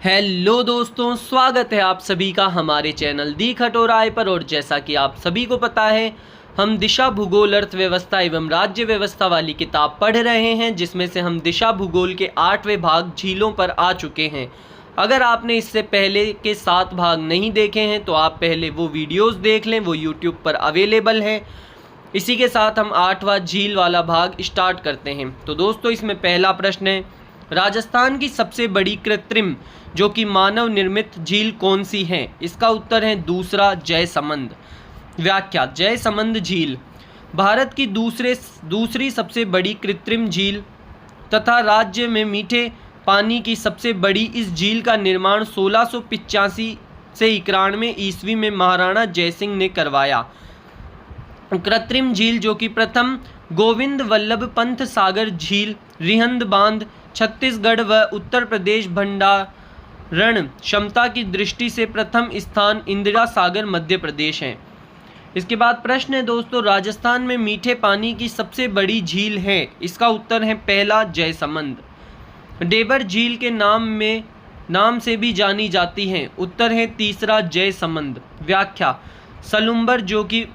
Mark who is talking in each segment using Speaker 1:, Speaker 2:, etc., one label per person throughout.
Speaker 1: Hello दोस्तों, स्वागत है आप सभी का हमारे चैनल दी खटोराय पर। और जैसा कि आप सभी को पता है, हम दिशा भूगोल अर्थव्यवस्था एवं राज्य व्यवस्था वाली किताब पढ़ रहे हैं, जिसमें से हम दिशा भूगोल के 8वें भाग झीलों पर आ चुके हैं। अगर आपने इससे पहले के 7 भाग नहीं देखे हैं तो आप पहले वो वीडियोस देख लें, वो यूट्यूब पर अवेलेबल है। इसी के साथ हम 8वां झील वाला भाग स्टार्ट करते हैं। तो दोस्तों, इसमें पहला प्रश्न है, राजस्थान की सबसे बड़ी कृत्रिम जो कि मानव निर्मित झील कौन सी है? इसका उत्तर है दूसरा, जयसमंद। व्याख्या: जयसमंद झील भारत की दूसरी सबसे बड़ी कृत्रिम झील तथा राज्य में मीठे पानी की सबसे बड़ी इस झील का निर्माण 1685 से 91 ईस्वी में महाराणा जयसिंह ने करवाया। कृत्रिम झील जो कि प्रथम गोविंद वल्लभ पंत सागर झील, रिहंद बांध, छत्तीसगढ़ व उत्तर प्रदेश भंडारण क्षमता की दृष्टि से प्रथम स्थान इंदिरा सागर मध्य प्रदेश है। इसके बाद प्रश्न है दोस्तों, राजस्थान में मीठे पानी की सबसे बड़ी झील है? इसका उत्तर है पहला, जयसमंद। डेबर झील के नाम से भी जानी जाती है। उत्तर है तीसरा, जयसमंद। व्याख्या: सलुम्बर जो कि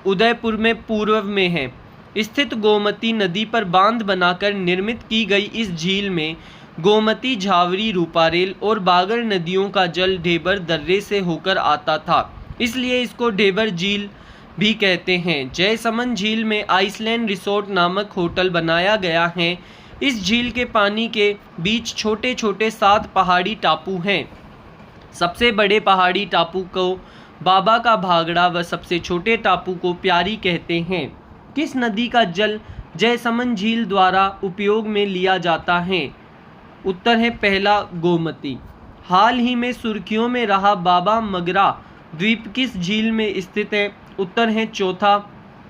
Speaker 1: उदयपुर में पूर्व में है स्थित गोमती नदी पर बांध बनाकर निर्मित की गई इस झील में गोमती, झावरी, रूपारेल और बागर नदियों का जल ढेबर दर्रे से होकर आता था, इसलिए इसको ढेबर झील भी कहते हैं। जयसमंद झील में आइसलैंड रिसोर्ट नामक होटल बनाया गया है। इस झील के पानी के बीच छोटे छोटे 7 पहाड़ी टापू हैं। सबसे बड़े पहाड़ी टापू को बाबा का भागड़ा व सबसे छोटे टापू को प्यारी कहते हैं। किस नदी का जल जयसमंद झील द्वारा उपयोग में लिया जाता है? उत्तर है पहला, गोमती। हाल ही में सुर्खियों में रहा बाबा मगरा द्वीप किस झील में स्थित है? उत्तर है चौथा,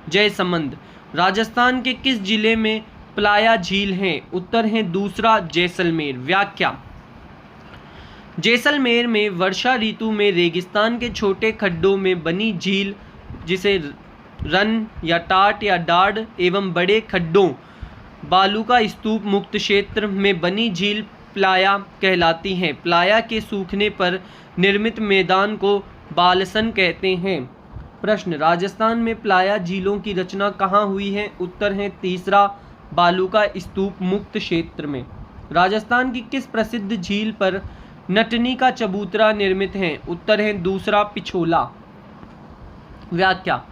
Speaker 1: जयसमंद। राजस्थान के किस जिले में प्लाया झील है? उत्तर है दूसरा, जैसलमेर। व्याख्या: जैसलमेर में वर्षा ऋतु में रेगिस्तान के छोटे खड्डों में बनी झील, जिसे रन या टाट या डाढ़ एवं बड़े खड्डों बालू का स्तूप मुक्त क्षेत्र में बनी झील प्लाया कहलाती है। प्लाया के सूखने पर निर्मित मैदान को बालसन कहते हैं। प्रश्न: राजस्थान में प्लाया झीलों की रचना कहाँ हुई है? उत्तर है तीसरा, बालू का स्तूप मुक्त क्षेत्र में। राजस्थान की किस प्रसिद्ध झील पर नटनी का चबूतरा निर्मित है? उत्तर है दूसरा, पिछोला। व्याख्या: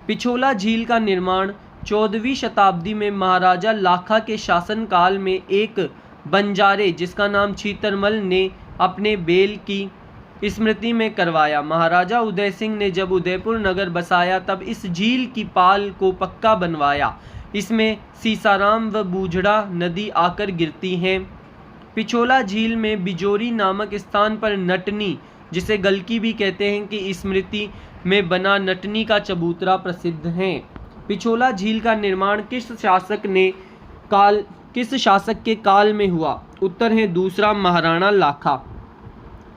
Speaker 1: पिछोला झील का निर्माण 14वीं शताब्दी में महाराजा लाखा के शासनकाल में एक बंजारे जिसका नाम छीतरमल ने अपने बेल की स्मृति में करवाया। महाराजा उदय सिंह ने जब उदयपुर नगर बसाया तब इस झील की पाल को पक्का बनवाया। इसमें सीसाराम व बूझड़ा नदी आकर गिरती हैं। पिछोला झील में बिजोरी नामक स्थान पर नटनी, जिसे गलकी भी कहते हैं, की स्मृति में बना नटनी का चबूतरा प्रसिद्ध है। पिछोला झील का निर्माण किस शासक के काल में हुआ? उत्तर है दूसरा, महाराणा लाखा।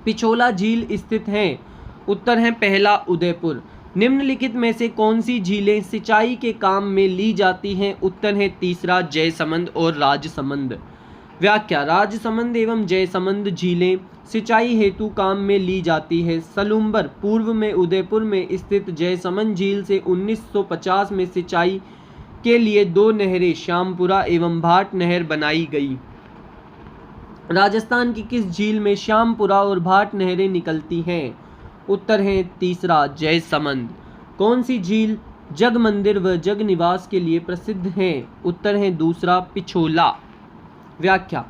Speaker 1: पिछोला झील स्थित है? उत्तर है पहला, उदयपुर। निम्नलिखित में से कौन सी झीलें सिंचाई के काम में ली जाती हैं? उत्तर है तीसरा, जयसमंद और राजसमंद। व्याख्या: राजसमंद एवं जयसमंद झीलें सिंचाई हेतु काम में ली जाती है। सलुम्बर पूर्व में उदयपुर में स्थित जयसमंद झील से 1950 में सिंचाई के लिए 2 नहरें श्यामपुरा एवं भाट नहर बनाई गई। राजस्थान की किस झील में श्यामपुरा और भाट नहरें निकलती हैं? उत्तर है तीसरा, जयसमंद। कौन सी झील जग मंदिर व जग निवास के लिए प्रसिद्ध है? उत्तर है दूसरा, पिछोला। व्याख्या: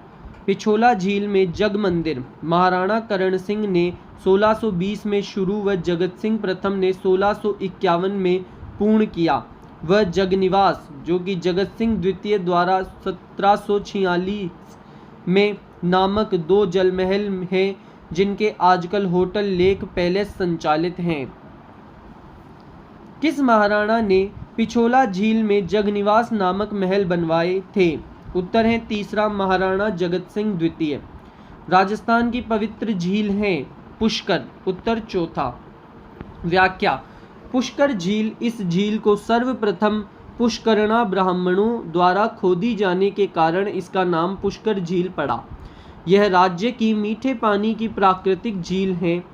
Speaker 1: पिछोला झील में जग मंदिर महाराणा करण सिंह ने 1620 में शुरू व जगत सिंह प्रथम ने 1651 में पूर्ण किया। वह जगनिवास जो कि जगत सिंह द्वितीय द्वारा 1746 में नामक 2 जलमहल हैं, जिनके आजकल होटल लेक पैलेस संचालित हैं। किस महाराणा ने पिछोला झील में जगनिवास नामक महल बनवाए थे? उत्तर है तीसरा, महाराणा जगत सिंह द्वितीय। राजस्थान की पवित्र झील है पुष्कर। उत्तर चौथा। व्याख्या: पुष्कर झील, इस झील को सर्वप्रथम पुष्करणा ब्राह्मणों द्वारा खोदी जाने के कारण इसका नाम पुष्कर झील पड़ा। यह राज्य की मीठे पानी की प्राकृतिक झील है।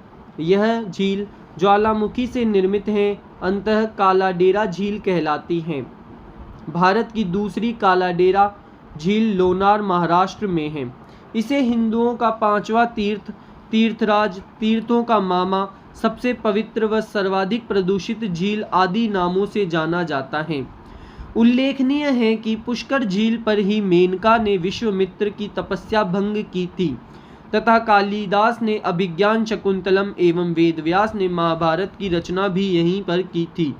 Speaker 1: यह झील ज्वालामुखी से निर्मित है, अंततः कालाडेरा झील कहलाती है। भारत की दूसरी कालाडेरा झील लोनार महाराष्ट्र में है। इसे हिंदुओं का पांचवा तीर्थराज, तीर्थों का मामा, सबसे पवित्र व सर्वाधिक प्रदूषित झील आदि नामों से जाना जाता है। उल्लेखनीय है कि पुष्कर झील पर ही मेनका ने विश्वामित्र की तपस्या भंग की थी तथा कालिदास ने अभिज्ञान शकुंतलम एवं वेदव्यास ने महाभारत की रचना भी यहीं पर की थी।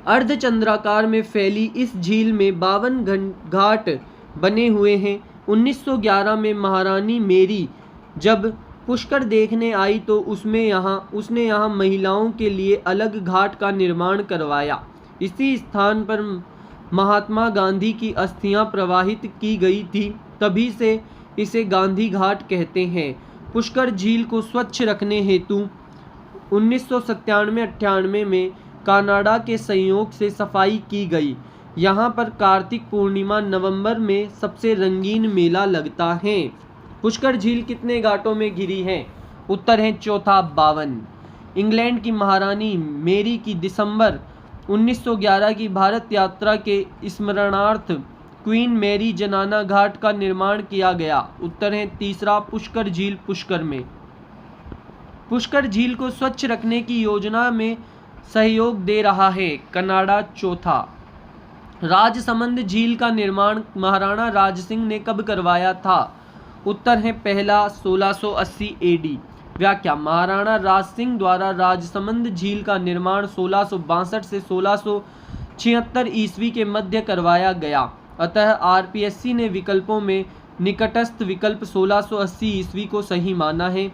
Speaker 1: अर्धचंद्राकार में फैली इस झील में 52 घाट बने हुए हैं। 1911 में महारानी मेरी जब पुष्कर देखने आई तो उसने यहाँ महिलाओं के लिए अलग घाट का निर्माण करवाया। इसी स्थान पर महात्मा गांधी की अस्थियां प्रवाहित की गई थी, तभी से इसे गांधी घाट कहते हैं। पुष्कर झील को स्वच्छ रखने हेतु 1997-98 में कनाडा के सहयोग से सफाई की गई। यहाँ पर कार्तिक पूर्णिमा नवंबर में सबसे रंगीन मेला लगता है। पुष्कर झील कितने घाटों में घिरी है? उत्तर है चौथा 52। इंग्लैंड की महारानी मेरी की दिसंबर 1911 की भारत यात्रा के स्मरणार्थ क्वीन मेरी जनाना घाट का निर्माण किया गया। उत्तर है तीसरा पुष्कर झील पुष्कर में। पुष्कर झील को स्वच्छ रखने की योजना में सहयोग दे रहा है कनाडा। चौथा राजसमंद झील का निर्माण महाराणा राज सिंह ने कब करवाया था? उत्तर है पहला 1680 AD। व्याख्या: महाराणा राज सिंह द्वारा राजसमंद झील का निर्माण 1662 से 1676 ईस्वी के मध्य करवाया गया। अतः RPSC ने विकल्पों में निकटस्थ विकल्प 1680 ईस्वी को सही माना है।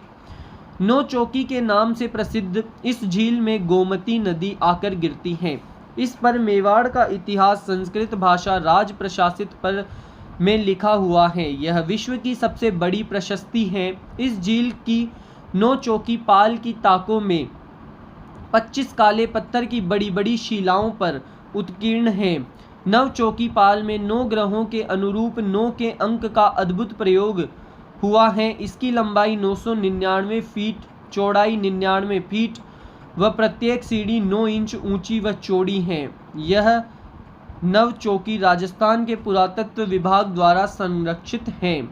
Speaker 1: नौ चौकी के नाम से प्रसिद्ध इस झील में गोमती नदी आकर गिरती है। इस पर मेवाड़ का इतिहास संस्कृत भाषा राज प्रशासित पर में लिखा हुआ है। यह विश्व की सबसे बड़ी प्रशस्ति है। इस झील की नौ चौकी पाल की ताकों में 25 काले पत्थर की बड़ी बड़ी शिलाओं पर उत्कीर्ण है। नव चौकी पाल में 9 ग्रहों के अनुरूप 9 के अंक का अद्भुत प्रयोग हुआ है। इसकी लंबाई 999 फीट, चौड़ाई 99 फीट व प्रत्येक सीढ़ी 9 इंच ऊंची व चौड़ी है। यह नव चौकी राजस्थान के पुरातत्व विभाग द्वारा संरक्षित है।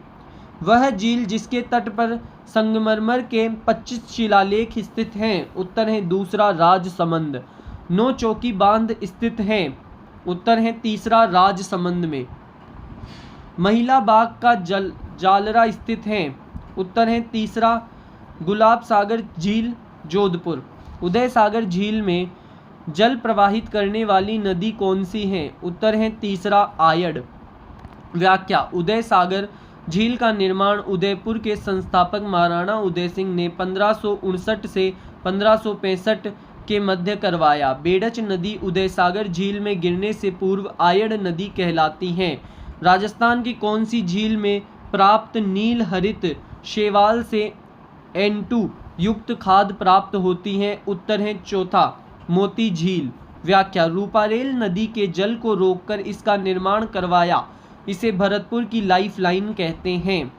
Speaker 1: वह झील जिसके तट पर संगमरमर के 25 शिलालेख स्थित हैं। उत्तर है दूसरा राजसमंद। नौ चौकी बांध स्थित है। उत्तर है तीसरा राजसमंद में। महिला बाग का जालरा स्थित है। उत्तर है तीसरा गुलाब सागर झील जोधपुर। उदय सागर झील में जल प्रवाहित करने वाली नदी कौन सी है? उत्तर है तीसरा आयड़। व्याख्या: उदय सागर झील का निर्माण उदयपुर के संस्थापक महाराणा उदय सिंह ने 1559 से 1565 के मध्य करवाया। बेडच नदी उदय सागर झील में गिरने से पूर्व आयड़ नदी कहलाती है। राजस्थान की कौन सी झील में प्राप्त नील हरित शैवाल से N2 युक्त खाद प्राप्त होती है? उत्तर है चौथा मोती झील। व्याख्या: रूपारेल नदी के जल को रोककर इसका निर्माण करवाया। इसे भरतपुर की लाइफ लाइन कहते हैं।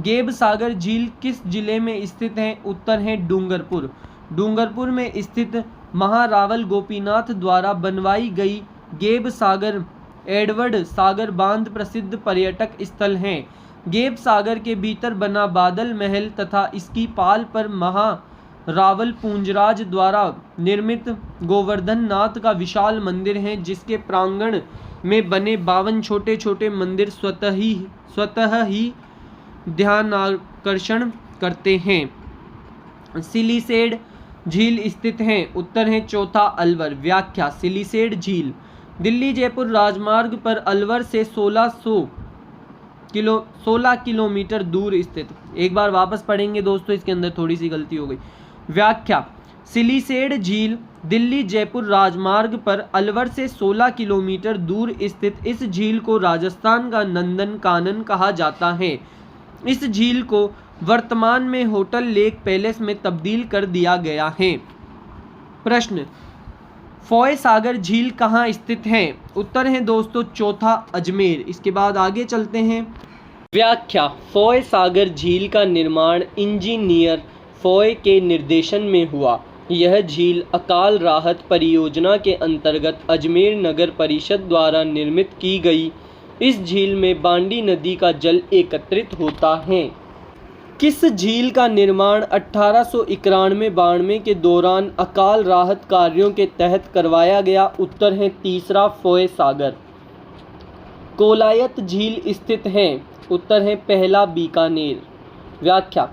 Speaker 1: गेब सागर झील किस जिले में स्थित है? उत्तर है डूंगरपुर। डूंगरपुर में स्थित महारावल गोपीनाथ द्वारा बनवाई गई गेब सागर एडवर्ड सागर बांध प्रसिद्ध पर्यटक स्थल हैं। गेब सागर के भीतर बना बादल महल तथा इसकी पाल पर महारावल पूंजराज द्वारा निर्मित गोवर्धन नाथ का विशाल मंदिर है, जिसके प्रांगण में बने 52 छोटे छोटे मंदिर स्वतः ही ध्यानाकर्षण करते हैं। सिलीसेड झील स्थित है। उत्तर है चौथा अलवर। व्याख्या: सिलीसेड झील दिल्ली जयपुर राजमार्ग पर अलवर से 16 किलोमीटर दूर स्थित। एक बार वापस पढ़ेंगे दोस्तों, इसके अंदर थोड़ी सी गलती हो गई। व्याख्या: सिलीसेड झील दिल्ली जयपुर राजमार्ग पर अलवर से 16 किलोमीटर दूर स्थित इस झील को राजस्थान का नंदन कानन कहा जाता है। इस झील को वर्तमान में होटल लेक पैलेस में तब्दील कर दिया गया है। प्रश्न: फोय सागर झील कहाँ स्थित है? उत्तर है दोस्तों चौथा अजमेर। इसके बाद आगे चलते हैं। व्याख्या। फोय सागर झील का निर्माण इंजीनियर फोय के निर्देशन में हुआ। यह झील अकाल राहत परियोजना के अंतर्गत अजमेर नगर परिषद द्वारा निर्मित की गई। इस झील में बांडी नदी का जल एकत्रित होता है। किस झील का निर्माण 1891-92 के दौरान अकाल राहत कार्यों के तहत करवाया गया? उत्तर है तीसरा, फोय सागर। कोलायत झील स्थित है? उत्तर है पहला, बीकानेर। व्याख्या।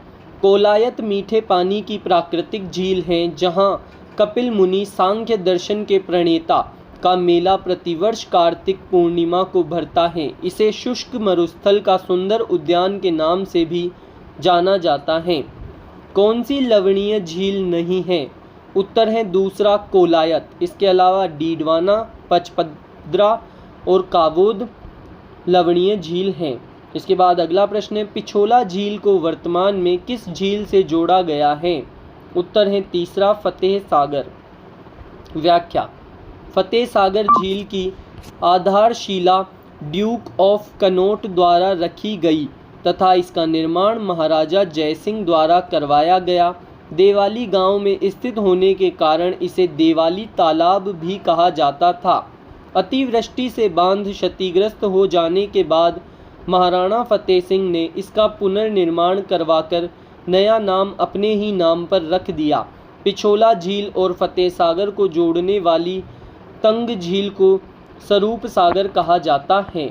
Speaker 1: कोलायत मीठे पानी की प्राकृतिक झील है जहां कपिल मुनि सांख्य दर्शन के प्रणेता का मेला प्रतिवर्ष कार्तिक पूर्णिमा को भरता है। इसे शुष्क मरुस्थल का सुंदर उद्यान के नाम से भी जाना जाता है। कौन सी लवणीय झील नहीं है? उत्तर है दूसरा, कोलायत। इसके अलावा डीडवाना, पचपद्रा और काबोद लवणीय झील हैं। इसके बाद अगला प्रश्न है, पिछोला झील को वर्तमान में किस झील से जोड़ा गया है? उत्तर है तीसरा, फतेह सागर। व्याख्या। फतेह सागर झील की आधारशिला ड्यूक ऑफ कनॉट द्वारा रखी गई तथा इसका निर्माण महाराजा जयसिंह द्वारा करवाया गया। देवाली गांव में स्थित होने के कारण इसे देवाली तालाब भी कहा जाता था। अतिवृष्टि से बांध क्षतिग्रस्त हो जाने के बाद महाराणा फतेह सिंह ने इसका पुनर्निर्माण करवाकर नया नाम अपने ही नाम पर रख दिया। पिछोला झील और फतेह सागर को जोड़ने वाली तंग झील को स्वरूप सागर कहा जाता है।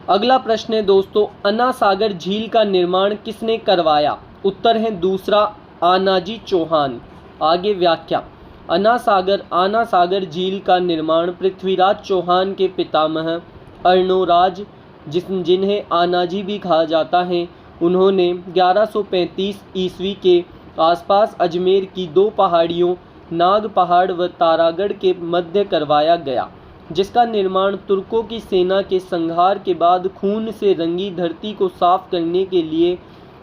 Speaker 1: अगला प्रश्न है दोस्तों, अन्ना सागर झील का निर्माण किसने करवाया? उत्तर है दूसरा, आनाजी चौहान। आगे व्याख्या। आना सागर झील का निर्माण पृथ्वीराज चौहान के पितामह अर्णोराज, जिन्हें आनाजी भी कहा जाता है, उन्होंने 1135 ईस्वी के आसपास अजमेर की दो पहाड़ियों नाग पहाड़ व तारागढ़ के मध्य करवाया गया, जिसका निर्माण तुर्कों की सेना के संहार के बाद खून से रंगी धरती को साफ करने के लिए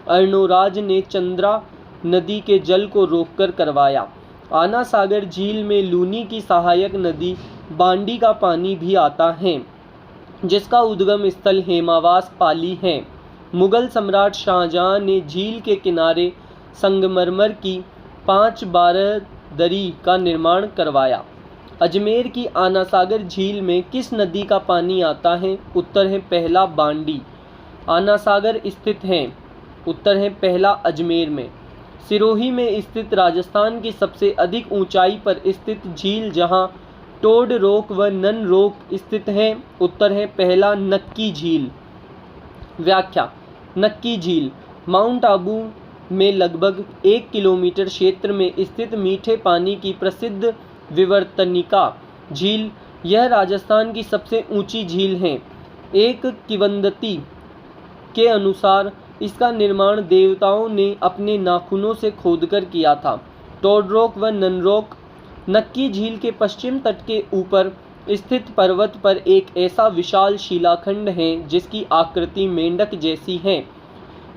Speaker 1: अर्णोराज ने चंद्रा नदी के जल को रोककर करवाया। आना सागर झील में लूनी की सहायक नदी बांडी का पानी भी आता है, जिसका उद्गम स्थल हेमावास पाली है। मुगल सम्राट शाहजहां ने झील के किनारे संगमरमर की 5 बारहदरी का निर्माण करवाया। अजमेर की आना सागर झील में किस नदी का पानी आता है? उत्तर है पहला, बांडी। आना सागर स्थित है? उत्तर है पहला, अजमेर में। सिरोही में स्थित राजस्थान की सबसे अधिक ऊंचाई पर स्थित झील जहां टोड रॉक व नन रॉक स्थित है? उत्तर है पहला, नक्की झील। व्याख्या। नक्की झील माउंट आबू में लगभग 1 किलोमीटर क्षेत्र में स्थित मीठे पानी की प्रसिद्ध विवर्तनिका झील। यह राजस्थान की सबसे ऊंची झील है। एक किंवदंती के अनुसार इसका निर्माण देवताओं ने अपने नाखूनों से खोदकर किया था। टोडरॉक व ननरॉक नक्की झील के पश्चिम तट के ऊपर स्थित पर्वत पर एक ऐसा विशाल शिलाखंड है जिसकी आकृति मेंढक जैसी है,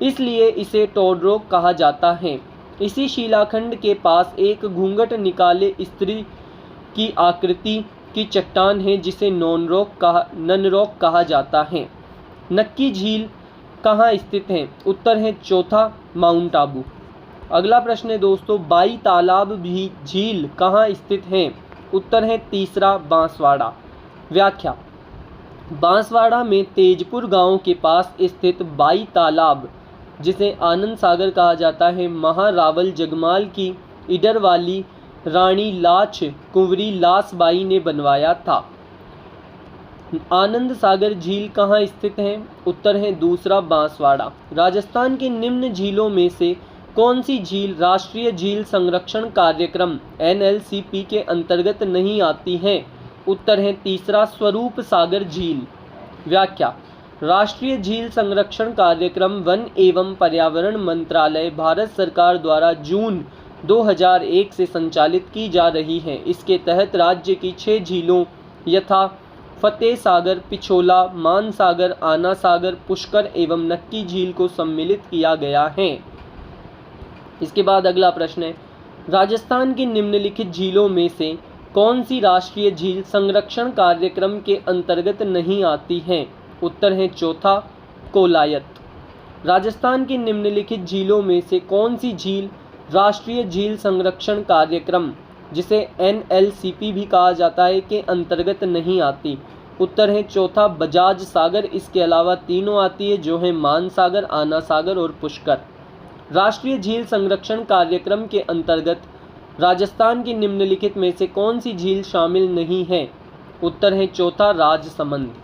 Speaker 1: इसलिए इसे टोडरॉक कहा जाता है। इसी शिलाखंड के पास एक घूंघट निकाले स्त्री की आकृति की चट्टान है जिसे ननरॉक कहा जाता है। नक्की झील कहाँ स्थित है? उत्तर है चौथा, माउंट आबू। अगला प्रश्न है दोस्तों, बाई तालाब भी झील कहाँ स्थित है? उत्तर है तीसरा, बांसवाड़ा। व्याख्या। बांसवाड़ा में तेजपुर गांव के पास स्थित बाई तालाब, जिसे आनंद सागर कहा जाता है, महारावल जगमाल की इडर वाली रानी लाच कुंवरी लासबाई ने बनवाया था। आनंद सागर झील कहाँ स्थित है? उत्तर है दूसरा, बांसवाड़ा। राजस्थान की निम्न झीलों में से कौन सी झील राष्ट्रीय झील संरक्षण कार्यक्रम NLCP के अंतर्गत नहीं आती है? उत्तर है तीसरा, स्वरूप सागर झील। व्याख्या। राष्ट्रीय झील संरक्षण कार्यक्रम वन एवं पर्यावरण मंत्रालय भारत सरकार द्वारा जून 2001 से संचालित की जा रही है। इसके तहत राज्य की 6 झीलों यथा फतेह सागर, पिछोला, मानसागर, आना सागर, पुष्कर एवं नक्की झील को सम्मिलित किया गया है। इसके बाद अगला प्रश्न है, राजस्थान की निम्नलिखित झीलों में से कौन सी राष्ट्रीय झील संरक्षण कार्यक्रम के अंतर्गत नहीं आती है? उत्तर है चौथा कोलायत। राजस्थान की निम्नलिखित झीलों में से कौन सी झील राष्ट्रीय झील संरक्षण कार्यक्रम, जिसे NLCP भी कहा जाता है, के अंतर्गत नहीं आती? उत्तर है चौथा बजाज सागर। इसके अलावा तीनों आती है, जो है मानसागर, आना सागर और पुष्कर। राष्ट्रीय झील संरक्षण कार्यक्रम के अंतर्गत राजस्थान की निम्नलिखित में से कौन सी झील शामिल नहीं है? उत्तर है चौथा राजसमंद।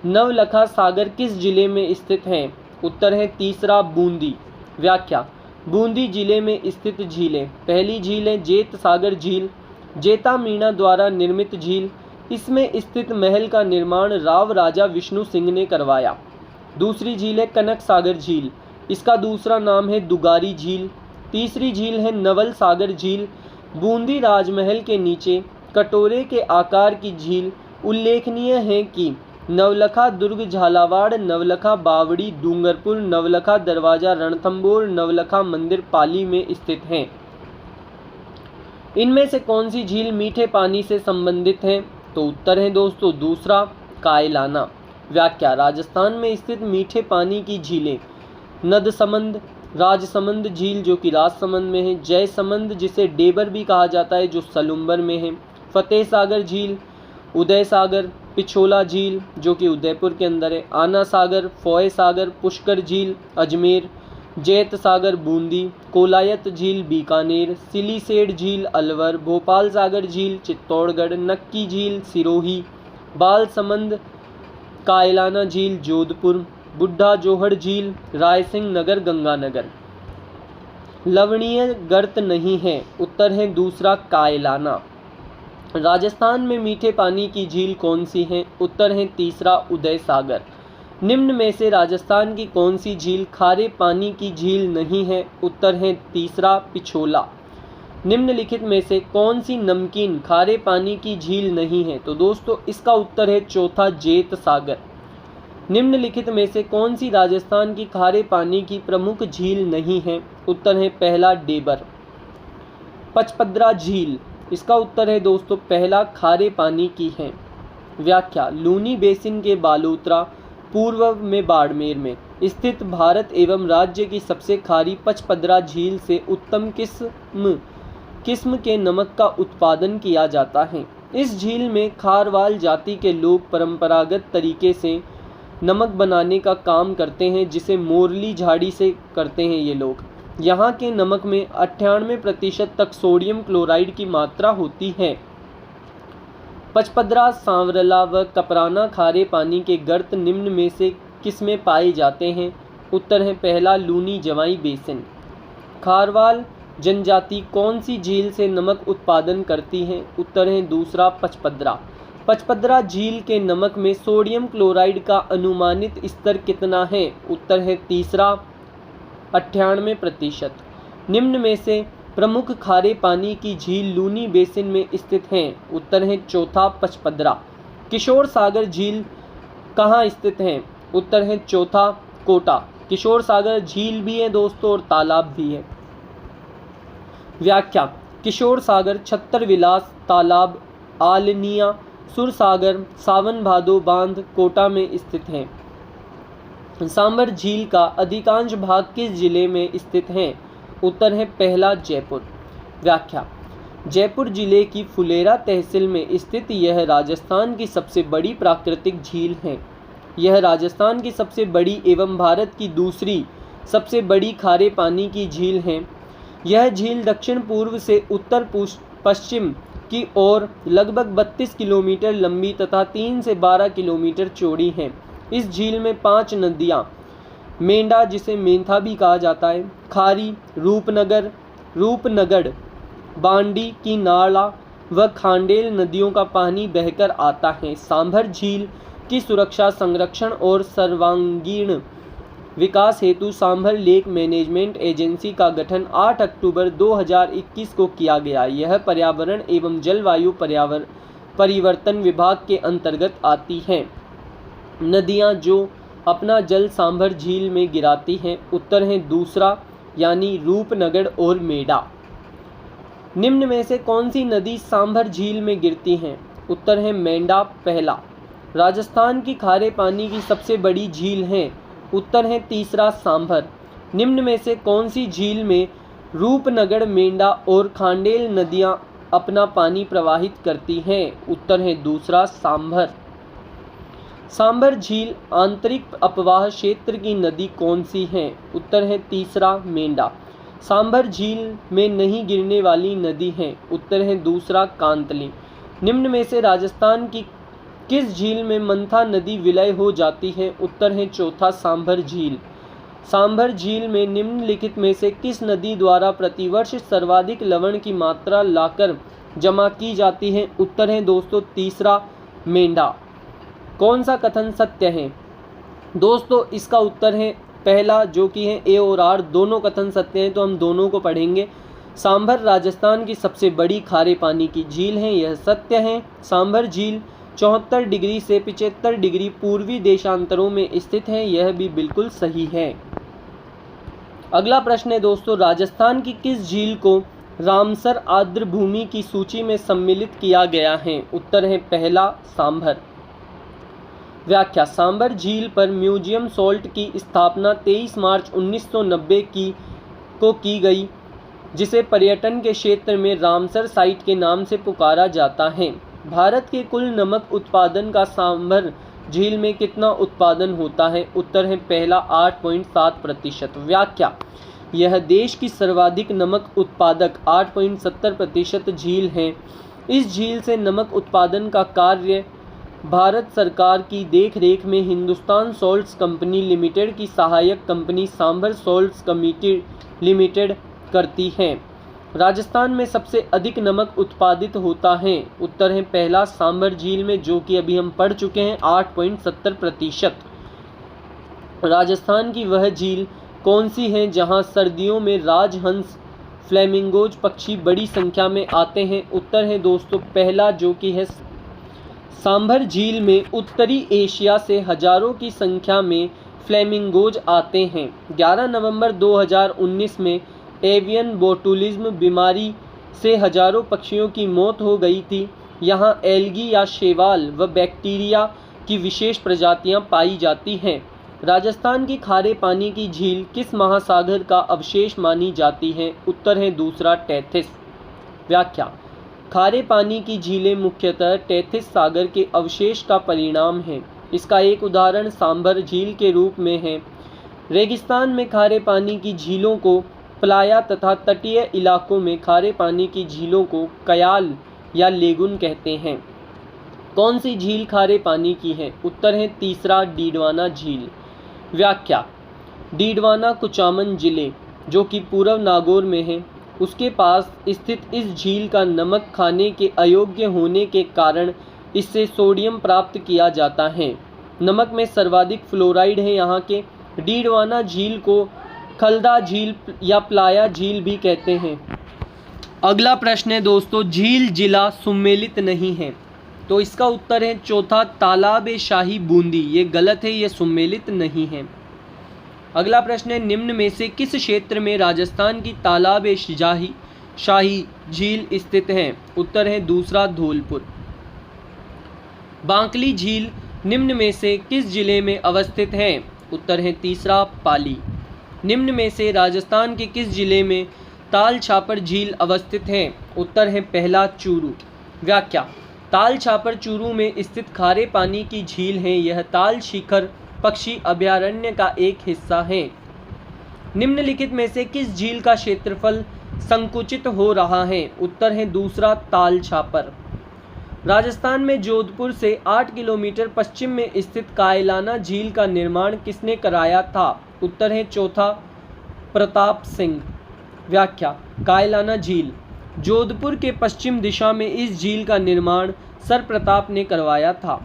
Speaker 1: नवलखा सागर किस जिले में स्थित है? उत्तर है तीसरा बूंदी। व्याख्या: बूंदी जिले में स्थित झीलें। पहली झील है जेत सागर झील, जेता मीणा द्वारा निर्मित झील। इसमें स्थित महल का निर्माण राव राजा विष्णु सिंह ने करवाया। दूसरी झील है कनक सागर झील, इसका दूसरा नाम है दुगारी झील। तीसरी झील है नवल सागर झील, बूंदी राजमहल के नीचे कटोरे के आकार की झील। उल्लेखनीय है कि नवलखा दुर्ग झालावाड़, नवलखा बावड़ी डूंगरपुर, नवलखा दरवाजा रणथंभौर, नवलखा मंदिर पाली में स्थित हैं। इनमें से कौन सी झील मीठे पानी से संबंधित है? तो उत्तर है दोस्तों दूसरा कायलाना। व्याख्या: राजस्थान में स्थित मीठे पानी की झीलें नदसमंद, राजसमंद झील जो कि राजसमंद में है, जयसमंद जिसे डेबर भी कहा जाता है जो सलुम्बर में है, फतेह सागर झील, उदय सागर, पिछोला झील जो कि उदयपुर के अंदर है, आना सागर, फोय सागर, पुष्कर झील अजमेर, जैत सागर बूंदी, कोलायत झील बीकानेर, सिलीसेड झील अलवर, भोपाल सागर झील चित्तौड़गढ़, नक्की झील सिरोही, बालसमंद कायलाना झील जोधपुर, बुढ़ा जोहड़ झील रायसिंह नगर गंगानगर। लवणीय गर्त नहीं है। उत्तर है दूसरा कायलाना। राजस्थान में मीठे पानी की झील कौन सी है? उत्तर है तीसरा उदय सागर। निम्न में से राजस्थान की कौन सी झील खारे पानी की झील नहीं है? उत्तर है तीसरा पिछोला। निम्नलिखित में से कौन सी नमकीन खारे पानी की झील नहीं है? तो दोस्तों इसका उत्तर है चौथा जेत सागर। निम्नलिखित में से कौन सी राजस्थान की खारे पानी की प्रमुख झील नहीं है? उत्तर है पहला डेबर। पचपदरा झील, इसका उत्तर है दोस्तों पहला खारे पानी की है। व्याख्या: लूनी बेसिन के बालोतरा पूर्व में बाड़मेर में स्थित भारत एवं राज्य की सबसे खारी पचपदरा झील से उत्तम किस्म के नमक का उत्पादन किया जाता है। इस झील में खारवाल जाति के लोग परंपरागत तरीके से नमक बनाने का काम करते हैं, जिसे मोरली झाड़ी से करते हैं ये लोग। यहाँ के नमक में 98% तक सोडियम क्लोराइड की मात्रा होती है। पचपदरा, सांवरला व कपराना खारे पानी के गर्त निम्न में से किसमें पाए जाते हैं? उत्तर है पहला लूनी जवाई बेसिन। खारवाल जनजाति कौन सी झील से नमक उत्पादन करती है? उत्तर है दूसरा पचपदरा। पचपदरा झील के नमक में सोडियम क्लोराइड का अनुमानित स्तर कितना है? उत्तर है तीसरा 98%। निम्न में से प्रमुख खारे पानी की झील लूनी बेसिन में स्थित हैं? उत्तर है चौथा पचपदरा। किशोर सागर झील कहाँ स्थित है? उत्तर है चौथा कोटा। किशोर सागर झील भी है दोस्तों और तालाब भी है। व्याख्या: किशोर सागर, छत्तर विलास तालाब, आलनिया, सुरसागर, सावन भादो बांध कोटा में स्थित है। सांबर झील का अधिकांश भाग किस जिले में स्थित है? उत्तर है पहला जयपुर। व्याख्या: जयपुर जिले की फुलेरा तहसील में स्थित यह राजस्थान की सबसे बड़ी प्राकृतिक झील है। यह राजस्थान की सबसे बड़ी एवं भारत की दूसरी सबसे बड़ी खारे पानी की झील है। यह झील दक्षिण पूर्व से उत्तर पश्चिम की ओर लगभग 32 किलोमीटर लंबी तथा 3 से 12 किलोमीटर चौड़ी है। इस झील में 5 नदियाँ मेंढा जिसे मेंथा भी कहा जाता है, खारी, रूपनगढ़, बांडी की नाला व खांडेल नदियों का पानी बहकर आता है। सांभर झील की सुरक्षा, संरक्षण और सर्वांगीण विकास हेतु सांभर लेक मैनेजमेंट एजेंसी का गठन 8 अक्टूबर 2021 को किया गया। यह पर्यावरण एवं जलवायु परिवर्तन विभाग के अंतर्गत आती हैं। नदियां जो अपना जल सांभर झील में गिराती हैं, उत्तर है दूसरा यानी रूपनगढ़ और मेढा। निम्न में से कौन सी नदी सांभर झील में गिरती हैं? उत्तर है मेंढा पहला। राजस्थान की खारे पानी की सबसे बड़ी झील है? उत्तर है तीसरा सांभर। निम्न में से कौन सी झील में रूपनगर, मेंढा और खांडेल नदियां अपना पानी प्रवाहित करती हैं? उत्तर है दूसरा सांभर। सांभर झील आंतरिक अपवाह क्षेत्र की नदी कौन सी है? उत्तर है तीसरा मेंढा। सांभर झील में नहीं गिरने वाली नदी है? उत्तर है दूसरा कांतली। निम्न में से राजस्थान की किस झील में मंथा नदी विलय हो जाती है? उत्तर है चौथा सांभर झील। सांभर झील में निम्नलिखित में से किस नदी द्वारा प्रतिवर्ष सर्वाधिक लवण की मात्रा लाकर जमा की जाती है? उत्तर है दोस्तों तीसरा मेंढा। कौन सा कथन सत्य है? दोस्तों इसका उत्तर है पहला, जो कि है ए और आर, दोनों कथन सत्य हैं, तो हम दोनों को पढ़ेंगे। सांभर राजस्थान की सबसे बड़ी खारे पानी की झील है, यह सत्य है। सांभर झील 74 डिग्री से 75 डिग्री पूर्वी देशांतरों में स्थित है, यह भी बिल्कुल सही है। अगला प्रश्न है दोस्तों, राजस्थान की किस झील को रामसर आर्द्र भूमि की सूची में सम्मिलित किया गया है? उत्तर है पहला सांभर। व्याख्या, सांभर झील पर म्यूजियम सॉल्ट की स्थापना 23 मार्च 1990 को की गई, जिसे पर्यटन के क्षेत्र में रामसर साइट के नाम से पुकारा जाता है। भारत के कुल नमक उत्पादन का सांभर झील में कितना उत्पादन होता है? उत्तर है पहला 8.7%। व्याख्या, यह देश की सर्वाधिक नमक उत्पादक 8.70% झील है। इस झील से नमक उत्पादन का कार्य भारत सरकार की देखरेख में हिंदुस्तान सॉल्ट्स कंपनी लिमिटेड की सहायक company sambar salts committee limited करती है। राजस्थान में सबसे अधिक नमक उत्पादित होता है? उत्तर है पहला सांभर झील में, जो कि अभी हम पढ़ चुके हैं, 8.70%। राजस्थान की वह झील कौन सी है जहां सर्दियों में राजहंस फ्लेमिंगोज पक्षी बड़ी संख्या में आते हैं? उत्तर है दोस्तों पहला, जो कि है सांभर झील में उत्तरी एशिया से हजारों की संख्या में फ्लेमिंगोज आते हैं। 11 नवंबर 2019 में एवियन बोटुलिज्म बीमारी से हजारों पक्षियों की मौत हो गई थी। यहाँ एल्गी या शैवाल व बैक्टीरिया की विशेष प्रजातियाँ पाई जाती हैं। राजस्थान की खारे पानी की झील किस महासागर का अवशेष मानी जाती है? उत्तर है दूसरा टेथिस। व्याख्या, खारे पानी की झीलें मुख्यतः टेथिस सागर के अवशेष का परिणाम है। इसका एक उदाहरण सांभर झील के रूप में है। रेगिस्तान में खारे पानी की झीलों को प्लाया तथा तटीय इलाकों में खारे पानी की झीलों को कयाल या लेगुन कहते हैं। कौन सी झील खारे पानी की है? उत्तर है तीसरा डीडवाना झील। व्याख्या, डीडवाना कुचामन जिले, जो कि पूर्व नागौर में है, उसके पास स्थित इस झील का नमक खाने के अयोग्य होने के कारण इससे सोडियम प्राप्त किया जाता है। नमक में सर्वाधिक फ्लोराइड है यहाँ के। डीडवाना झील को खलदा झील या प्लाया झील भी कहते हैं। अगला प्रश्न है दोस्तों, झील जिला सुमेलित नहीं है, तो इसका उत्तर है चौथा तालाब शाही बूंदी। ये गलत है, ये सुमेलित नहीं है। अगला प्रश्न है, निम्न में से किस क्षेत्र में राजस्थान की तालाब शाही झील स्थित है? उत्तर है दूसरा धौलपुर। बांकली झील निम्न में से किस जिले में अवस्थित है? उत्तर है तीसरा पाली। निम्न में से राजस्थान के किस जिले में ताल छापर झील अवस्थित है? उत्तर है पहला चूरू। व्याख्या, ताल छापर चूरू में स्थित खारे पानी की झील है। यह ताल शिखर पक्षी अभयारण्य का एक हिस्सा है। निम्नलिखित में से किस झील का क्षेत्रफल संकुचित हो रहा है? उत्तर है दूसरा ताल छापर। राजस्थान में जोधपुर से 8 किलोमीटर पश्चिम में स्थित कायलाना झील का निर्माण किसने कराया था? उत्तर है चौथा प्रताप सिंह। व्याख्या, कायलाना झील जोधपुर के पश्चिम दिशा में इस झील का निर्माण सर प्रताप ने करवाया था।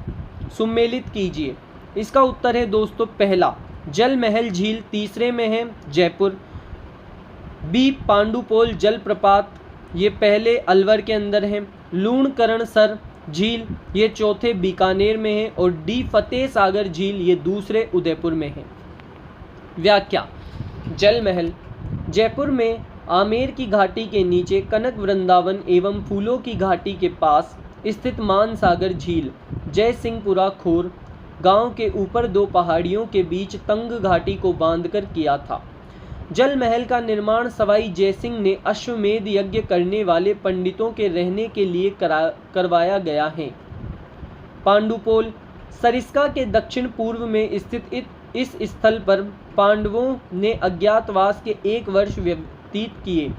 Speaker 1: सुमेलित कीजिए। इसका उत्तर है दोस्तों पहला जल महल झील, तीसरे में है जयपुर। बी पांडुपोल जलप्रपात, ये पहले अलवर के अंदर है। लूणकरण सर झील, ये चौथे बीकानेर में है। और डी फतेह सागर झील, ये दूसरे उदयपुर में है। व्याख्या, जल महल जयपुर में आमेर की घाटी के नीचे कनक वृंदावन एवं फूलों की घाटी के पास स्थित मानसागर झील जयसिंहपुरा खोर गांव के ऊपर दो पहाड़ियों के बीच तंग घाटी को बांधकर किया था। जल महल का निर्माण सवाई जयसिंह ने अश्वमेध यज्ञ करने वाले पंडितों के रहने के लिए करवाया गया है। पांडुपोल सरिस्का के दक्षिण पूर्व में स्थित इस स्थल पर पांडवों ने अज्ञातवास के 1 वर्ष व्यतीत किए।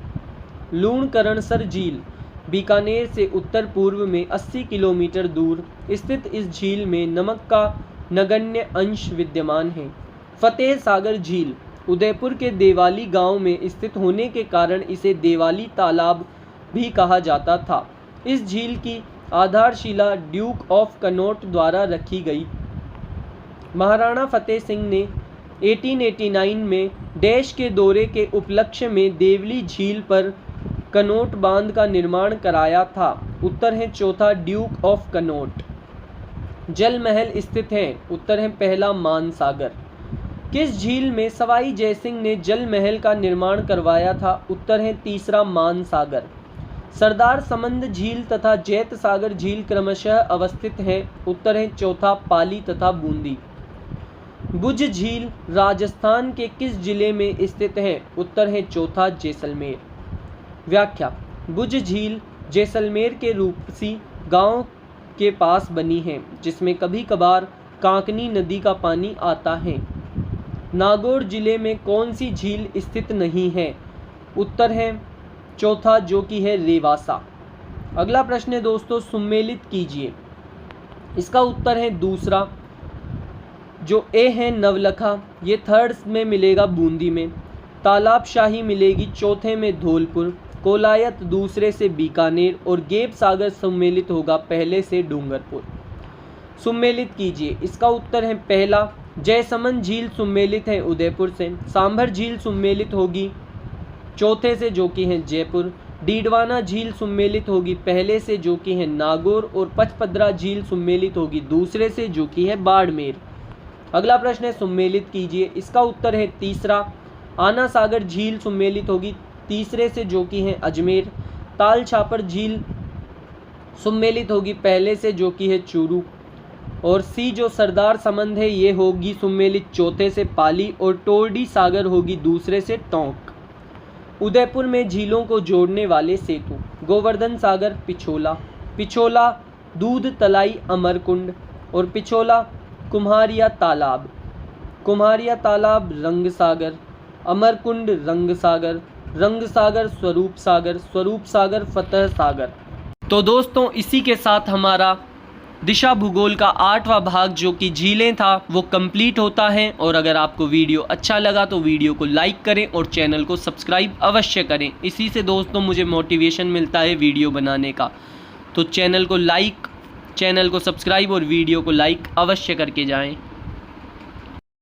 Speaker 1: लूणकरणसर झील बीकानेर से उत्तर पूर्व में 80 किलोमीटर दूर स्थित इस झील में नमक का नगण्य अंश विद्यमान है। फतेह सागर झील उदयपुर के देवाली गांव में स्थित होने के कारण इसे देवाली तालाब भी कहा जाता था। इस झील की आधारशिला ड्यूक ऑफ कनॉट द्वारा रखी गई। महाराणा फतेह सिंह ने 1889 में डैश के दौरे के उपलक्ष्य में देवली झील पर कनॉट बांध का निर्माण कराया था। उत्तर है चौथा ड्यूक ऑफ कनॉट। जल महल स्थित है। उत्तर है पहला मानसागर। किस झील में सवाई जयसिंह ने जल महल का निर्माण करवाया था? उत्तर है तीसरा मानसागर। सरदार समंद झील तथा जैत सागर झील क्रमशः अवस्थित है। उत्तर है चौथा पाली तथा बूंदी। बुझ झील राजस्थान के किस जिले में स्थित है? उत्तर है चौथा जैसलमेर। व्याख्या बुझ झील जैसलमेर के रूपसी गांव के पास बनी है, जिसमें कभी कभार कांकनी नदी का पानी आता है। नागौर जिले में कौन सी झील स्थित नहीं है? उत्तर है चौथा जो कि है रेवासा। अगला प्रश्न है दोस्तों, सुमेलित कीजिए। इसका उत्तर है दूसरा जो ए है नवलखा, ये थर्ड में मिलेगा बूंदी में। तालाबशाही मिलेगी चौथे में धौलपुर। कोलायत दूसरे से बीकानेर और गेप सागर सुमेलित होगा पहले से डूंगरपुर। सुमेलित कीजिए। इसका उत्तर है पहला जयसमंद झील सुमेलित है उदयपुर से। सांभर झील सुमेलित होगी चौथे से जो कि है जयपुर। डीडवाना झील सुमेलित होगी पहले से जो कि है नागौर और पचपदरा झील सुमेलित होगी दूसरे से जो कि है बाड़मेर। अगला प्रश्न है सुमेलित कीजिए। इसका उत्तर है तीसरा आना सागर झील सुमेलित होगी तीसरे से जो कि है अजमेर। ताल छापर झील सुमेलित होगी पहले से जो कि है चूरू। और सी जो सरदार समंद है ये होगी सुमेलित चौथे से पाली और टोरडी सागर होगी दूसरे से टोंक। उदयपुर में झीलों को जोड़ने वाले सेतु गोवर्धन सागर पिछोला, पिछोला दूध तलाई अमरकुंड और पिछोला कुम्हारिया तालाब। कुम्हारिया तालाब रंग सागर, अमरकुंड रंग सागर, रंग सागर स्वरूप सागर, स्वरूप सागर फतेह सागर। तो दोस्तों इसी के साथ हमारा दिशा भूगोल का 8वां भाग जो कि झीलें था वो कंप्लीट होता है। और अगर आपको वीडियो अच्छा लगा तो वीडियो को लाइक करें और चैनल को सब्सक्राइब अवश्य करें। इसी से दोस्तों मुझे मोटिवेशन मिलता है वीडियो बनाने का। तो चैनल को सब्सक्राइब और वीडियो को लाइक अवश्य करके जाएं।